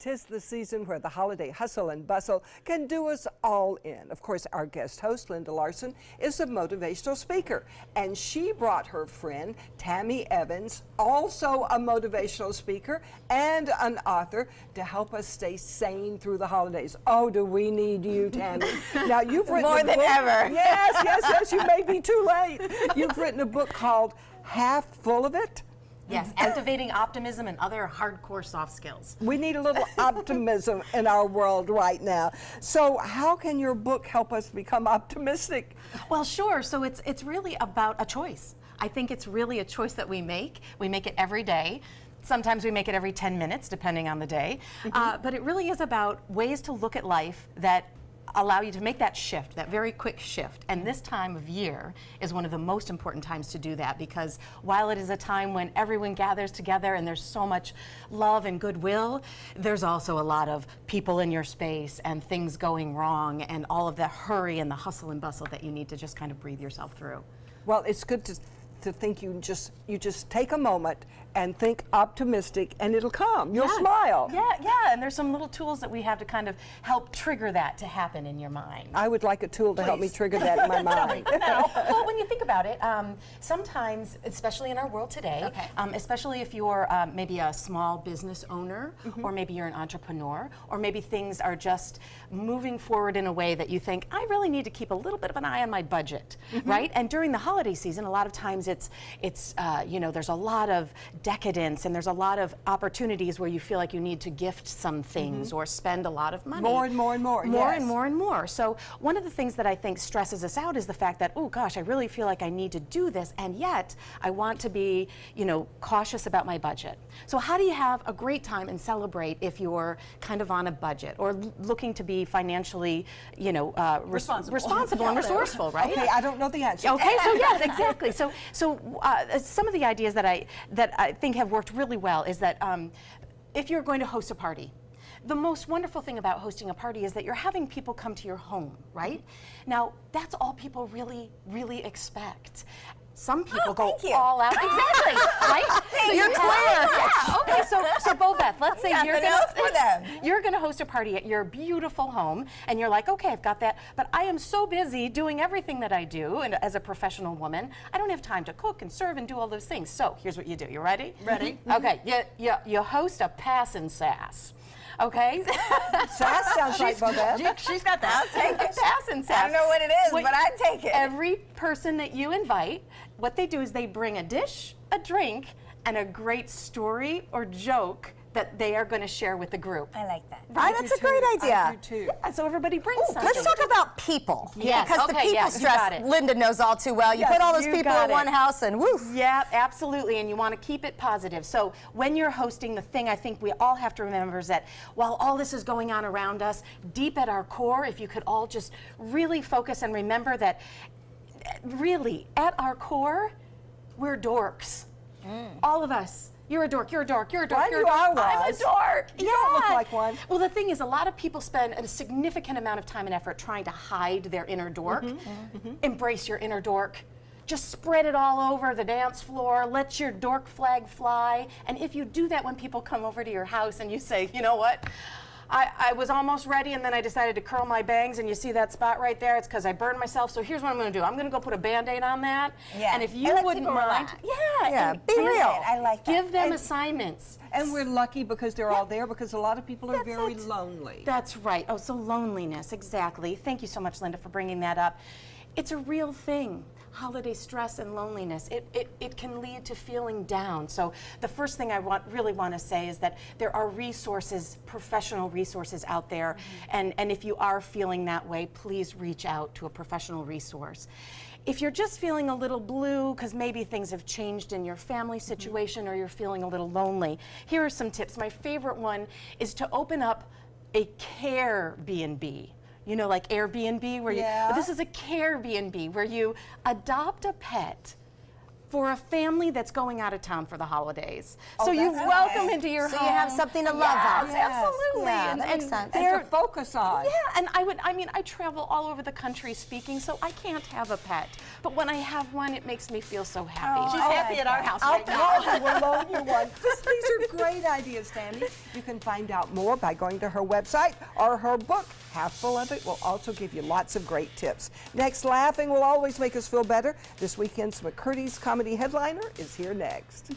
'Tis the season where the holiday hustle and bustle can do us all in. Of course, our guest host, Linda Larson, is a motivational speaker, and she brought her friend, Tami Evans, also a motivational speaker and an author, to help us stay sane through the holidays. Oh, do we need you, Tami? Now, you've written more than ever. Yes, you may be too late. You've written a book called Half Full of It. Yes, activating optimism and other hardcore soft skills. We need a little optimism in our world right now. So how can your book help us become optimistic? Well, sure. So it's really about a choice. I think it's really a choice that we make. We make it every day. Sometimes we make it every 10 minutes, depending on the day. But it really is about ways to look at life that allow you to make that shift, that very quick shift. And this time of year is one of the most important times to do that, because while it is a time when everyone gathers together and there's so much love and goodwill, there's also a lot of people in your space and things going wrong and all of the hurry and the hustle and bustle that you need to just kind of breathe yourself through. Well, it's good to think you just take a moment and think optimistic, and it'll come. You'll smile. Yeah, and there's some little tools that we have to kind of help trigger that to happen in your mind. I would like a tool to help me trigger that in my mind. Well, when you think about it, sometimes, especially in our world today, especially if you're maybe a small business owner, or maybe you're an entrepreneur, or maybe things are just moving forward in a way that you think, I really need to keep a little bit of an eye on my budget, right? And during the holiday season, a lot of times it's you know, there's a lot of decadence and there's a lot of opportunities where you feel like you need to gift some things or spend a lot of money. More and more and more. More and more and more. So one of the things that I think stresses us out is the fact that, oh gosh, I really feel like I need to do this, and yet I want to be, you know, cautious about my budget. So how do you have a great time and celebrate if you're kind of on a budget or looking to be financially, you know, responsible and resourceful, right? Okay, I don't know the answer. Okay, so yes, exactly. So some of the ideas that I think have worked really well is that if you're going to host a party, the most wonderful thing about hosting a party is that you're having people come to your home, right? Now, that's all people really expect. Some people go all out. Exactly, right? So you're clear. Yeah, okay, so Bobeth, let's say you're gonna host a party at your beautiful home, and you're like, okay, I've got that, but I am so busy doing everything that I do, and as a professional woman, I don't have time to cook and serve and do all those things. So here's what you do. You ready? Ready. Okay, you host a pass and sass. Okay? Sass sounds like Bobeth. She's got that. I'll take it. Pass and sass. I don't know what it is, but I take it. Every person that you invite, what they do is they bring a dish, a drink, and a great story or joke that they are going to share with the group. I like that. That's a great idea. I do too. Yeah, so everybody brings something. Let's talk about people. Yes, Because the people stress, Linda knows all too well. You put all those people in one house and woof. Yeah, absolutely, and you want to keep it positive. So when you're hosting, the thing I think we all have to remember is that while all this is going on around us, deep at our core, if you could all just really focus and remember that really, at our core, we're dorks. All of us. You're a dork, you're a dork, you're a dork, you're a dork. I'm a dork. You don't look like one. Well, the thing is, a lot of people spend a significant amount of time and effort trying to hide their inner dork. Embrace your inner dork. Just spread it all over the dance floor. Let your dork flag fly. And if you do that when people come over to your house and you say, you know what? I was almost ready, and then I decided to curl my bangs, and you see that spot right there? It's because I burned myself, so here's what I'm going to do. I'm going to go put a Band-Aid on that, and if you wouldn't mind, be real. I like that. give them assignments. And we're lucky because they're all there, because a lot of people are very lonely. That's right. Oh, so loneliness, exactly. Thank you so much, Linda, for bringing that up. It's a real thing. Holiday stress and loneliness, it can lead to feeling down. So the first thing I really want to say is that there are resources, professional resources out there, and if you are feeling that way, please reach out to a professional resource. If you're just feeling a little blue because maybe things have changed in your family situation or you're feeling a little lonely, here are some tips. My favorite one is to open up a care B&B. You know, like Airbnb, where this is a care B&B where you adopt a pet for a family that's going out of town for the holidays. Oh, So you that's welcome nice. into your So home. you have something to love Yes, on. absolutely. Yeah, that makes sense. And to focus on. Yeah, and I travel all over the country speaking, so I can't have a pet. But when I have one, it makes me feel so happy. She's happy at our house right now. Oh, we'll loan you one. These are great ideas, Tami. You can find out more by going to her website or her book. Half Full of It will also give you lots of great tips. Next, laughing will always make us feel better. This weekend's McCurdy's comedy headliner is here next.